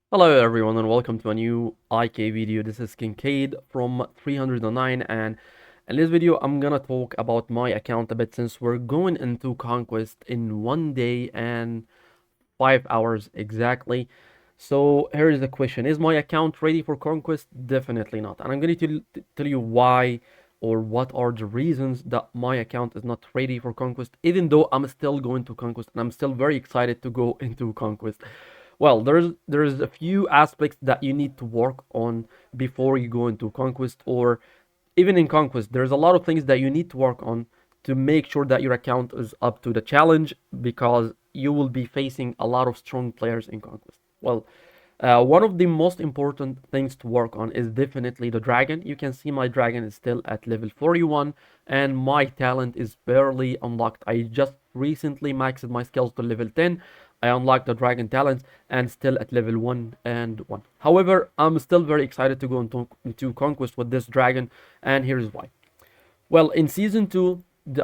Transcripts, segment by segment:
Hello everyone and welcome to a new IK video. This is Kincaid from 309 and in this video I'm gonna talk about my account a bit since we're going into Conquest in 1 day and 5 hours exactly. So here is the question. Is my account ready for Conquest? Definitely not. And I'm going to tell you why or what are the reasons that my account is not ready for Conquest, even though I'm still going to Conquest and I'm still very excited to go into Conquest. Well, there's a few aspects that you need to work on before you go into Conquest, or even in Conquest. There's a lot of things that you need to work on to make sure that your account is up to the challenge because you will be facing a lot of strong players in Conquest. Well, one of the most important things to work on is definitely the dragon. You can see my dragon is still at level 41 and my talent is barely unlocked. I just recently maxed my skills to level 10. I unlocked the dragon talents and still at level 1 and 1. However, I'm still very excited to go into Conquest with this dragon, and here's why. Well, in season 2, the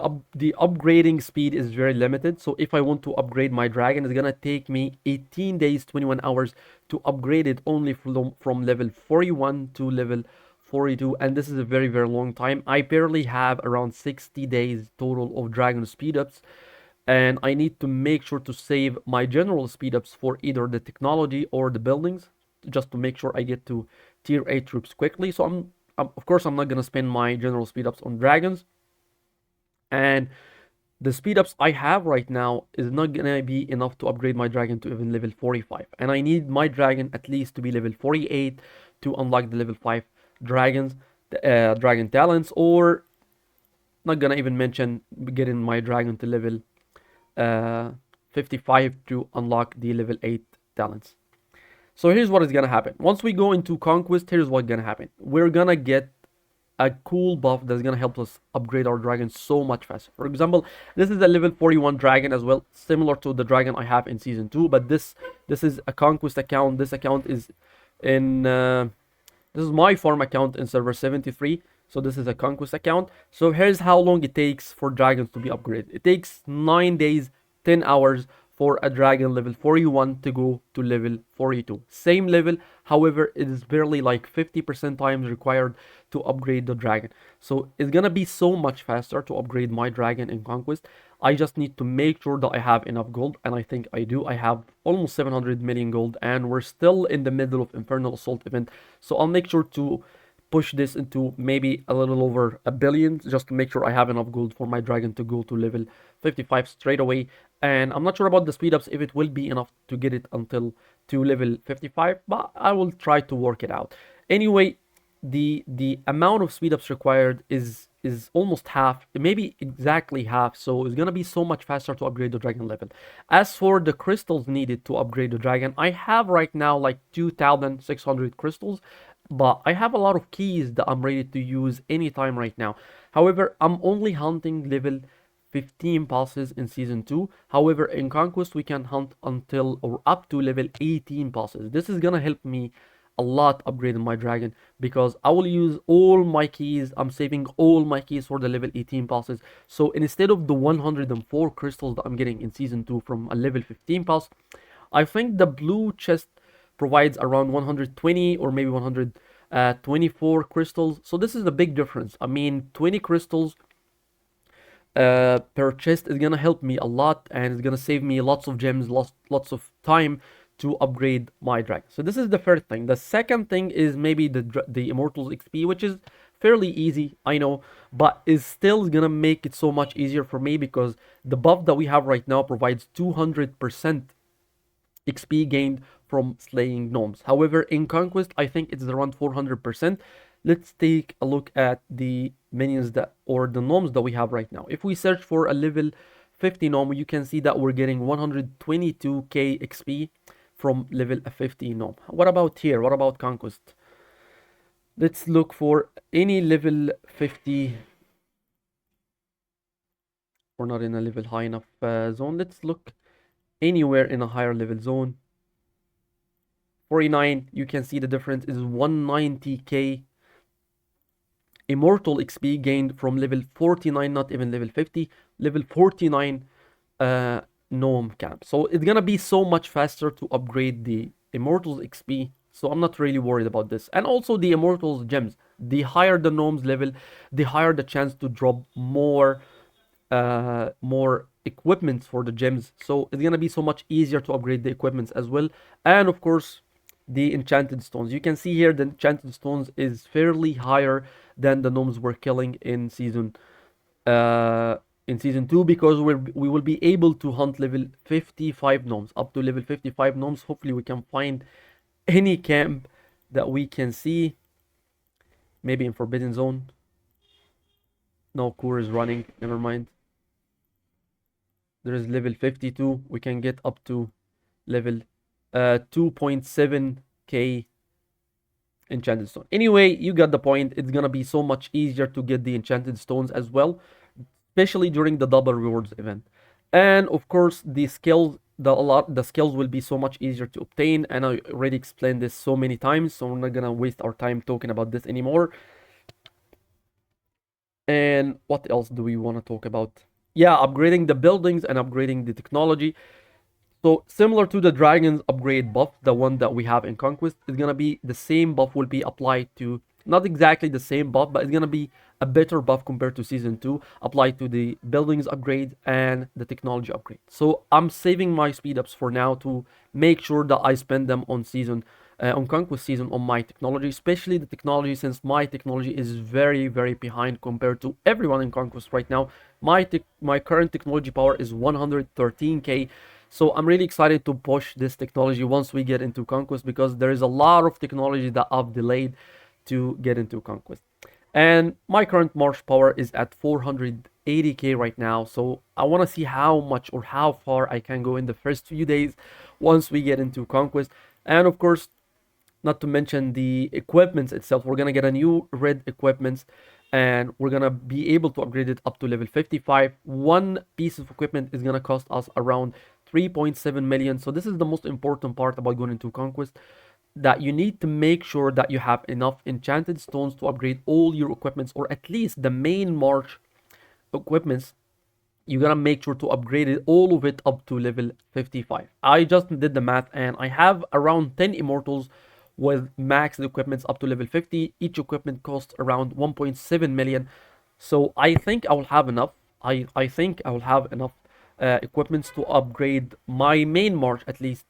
upgrading speed is very limited. So if I want to upgrade my dragon, it's gonna take me 18 days, 21 hours to upgrade it only from level 41 to level 42, and this is a very very long time. I barely have around 60 days total of dragon speed ups, and I need to make sure to save my general speed ups for either the technology or the buildings, just to make sure I get to tier 8 troops quickly. So of course I'm not gonna spend my general speed ups on dragons, and the speed ups I have right now is not gonna be enough to upgrade my dragon to even level 45, and I need my dragon at least to be level 48 to unlock the level 5 dragons, dragon talents, or not gonna even mention getting my dragon to level uh, 55 to unlock the level 8 talents. So here's what is gonna happen. Once we go into Conquest, here's what's gonna happen. We're gonna get a cool buff that's gonna help us upgrade our dragon so much faster. For example, this is a level 41 dragon as well, similar to the dragon I have in season 2, but this is a Conquest account. This account is in this is my farm account in server 73. So this is a Conquest account. So here's how long it takes for dragons to be upgraded. It takes 9 days, 10 hours for a dragon level 41 to go to level 42. Same level, however, it is barely like 50% times required to upgrade the dragon. So it's gonna be so much faster to upgrade my dragon in Conquest. I just need to make sure that I have enough gold, and I think I do. I have almost 700 million gold, and we're still in the middle of Infernal Assault event. So I'll make sure to push this into maybe a little over a billion just to make sure I have enough gold for my dragon to go to level 55 straight away. And I'm not sure about the speed ups if it will be enough to get it until to level 55, but I will try to work it out. Anyway, the amount of speed ups required is almost half, maybe exactly half, so it's gonna be so much faster to upgrade the dragon level. As for the crystals needed to upgrade the dragon, I have right now like 2600 crystals, but I have a lot of keys that I'm ready to use anytime right now. However, I'm only hunting level 15 passes in season 2. However, in Conquest we can hunt until or up to level 18 passes. This is gonna help me a lot upgrading my dragon because I will use all my keys. I'm saving all my keys for the level 18 passes. So instead of the 104 crystals that I'm getting in season 2 from a level 15 pass, I think the blue chest provides around 120 or maybe 124 crystals. So this is a big difference. I mean, 20 crystals per chest is gonna help me a lot, and it's gonna save me lots of gems, lots of time to upgrade my dragon. So this is the first thing. The second thing is maybe the Immortals XP, which is fairly easy, I know, but is still gonna make it so much easier for me because the buff that we have right now provides 200% XP gained from slaying gnomes. However, in Conquest, I think it's around 400%. Let's take a look at the minions that or the gnomes that we have right now. If we search for a level 50 gnome, you can see that we're getting 122k XP from level 50 gnome. What about here? What about Conquest? Let's look for any level 50. We're not in a level high enough zone. Let's look anywhere in a higher level zone. 49, you can see the difference is 190k immortal XP gained from level 49, not even level 50, level 49 gnome camp. So it's gonna be so much faster to upgrade Immortals XP, so I'm not really worried about this. And also the Immortals gems. The higher the gnomes level, the higher the chance to drop more equipment for the gems. So it's gonna be so much easier to upgrade the equipments as well. And of course, the enchanted stones. You can see here the enchanted stones is fairly higher than the gnomes we're killing uh in season 2, because we will be able to hunt level 55 gnomes, up to level 55 gnomes. Hopefully we can find any camp that we can see, maybe in Forbidden Zone. No, Kur is running, never mind. There is level 52. We can get up to level 2.7k enchanted stone. Anyway, you got the point. It's gonna be so much easier to get the enchanted stones as well, especially during the double rewards event. And of course, the skills will be so much easier to obtain, and I already explained this so many times, so we're not gonna waste our time talking about this anymore. And what else do we want to talk about? Yeah, upgrading the buildings and upgrading the technology. So similar to the Dragon's upgrade buff, the one that we have in Conquest, it's gonna be the same buff will be applied to, not exactly the same buff, but it's gonna be a better buff compared to Season 2, applied to the buildings upgrade and the technology upgrade. So I'm saving my speed ups for now to make sure that I spend them on Conquest season on my technology, especially the technology, since my technology is very, very behind compared to everyone in Conquest right now. My current technology power is 113k. So I'm really excited to push this technology once we get into Conquest, because there is a lot of technology that I've delayed to get into Conquest. And my current march power is at 480k right now. So I want to see how much or how far I can go in the first few days once we get into Conquest. And of course, not to mention the equipments itself. We're gonna get a new red equipments, and we're gonna be able to upgrade it up to level 55. One piece of equipment is gonna cost us around 3.7 million. So this is the most important part about going into Conquest, that you need to make sure that you have enough enchanted stones to upgrade all your equipments, or at least the main march equipments. You gotta make sure to upgrade it, all of it, up to level 55. I just did the math, and I have around 10 immortals with max equipments up to level 50. Each equipment costs around 1.7 million. So I think I will have enough. I think I will have enough equipments to upgrade my main march, at least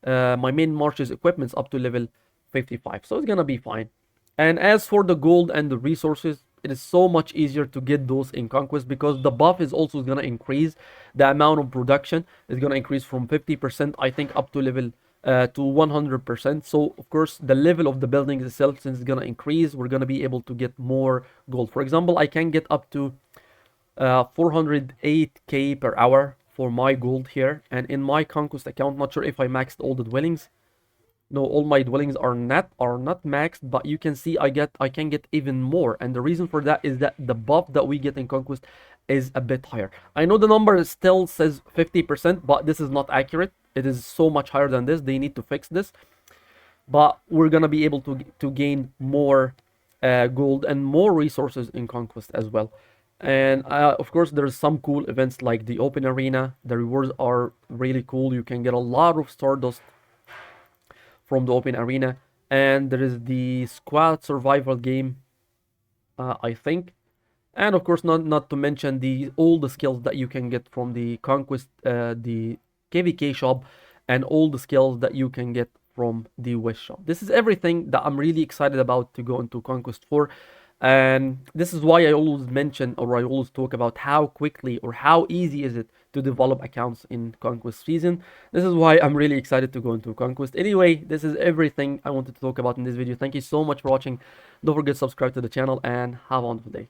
my main march's equipments, up to level 55. So it's gonna be fine. And as for the gold and the resources, it is so much easier to get those in Conquest, because the buff is also gonna increase. The amount of production is gonna increase from 50%, I think, up to level to 100%. So of course, the level of the building itself, since it's gonna increase, we're gonna be able to get more gold. For example, I can get up to 408k per hour for my gold here. And in my Conquest account, not sure if I maxed all the dwellings. No, all my dwellings are not maxed, but you can see I can get even more. And the reason for that is that the buff that we get in Conquest is a bit higher. I know the number still says 50%, but this is not accurate. It is so much higher than this. They need to fix this. But we're gonna be able to gain more gold and more resources in Conquest as well. And of course, there's some cool events like the open arena. The rewards are really cool. You can get a lot of stardust from the open arena. And there is the squad survival game, I think. And of course, not to mention all the skills that you can get from the Conquest, the KVK shop, and all the skills that you can get from the West shop. This is everything that I'm really excited about to go into Conquest 4. And this is why I always mention, or I always talk about, how quickly or how easy is it to develop accounts in Conquest season. This is why I'm really excited to go into Conquest. Anyway, this is everything I wanted to talk about in this video. Thank you so much for watching. Don't forget to subscribe to the channel, and have a wonderful day.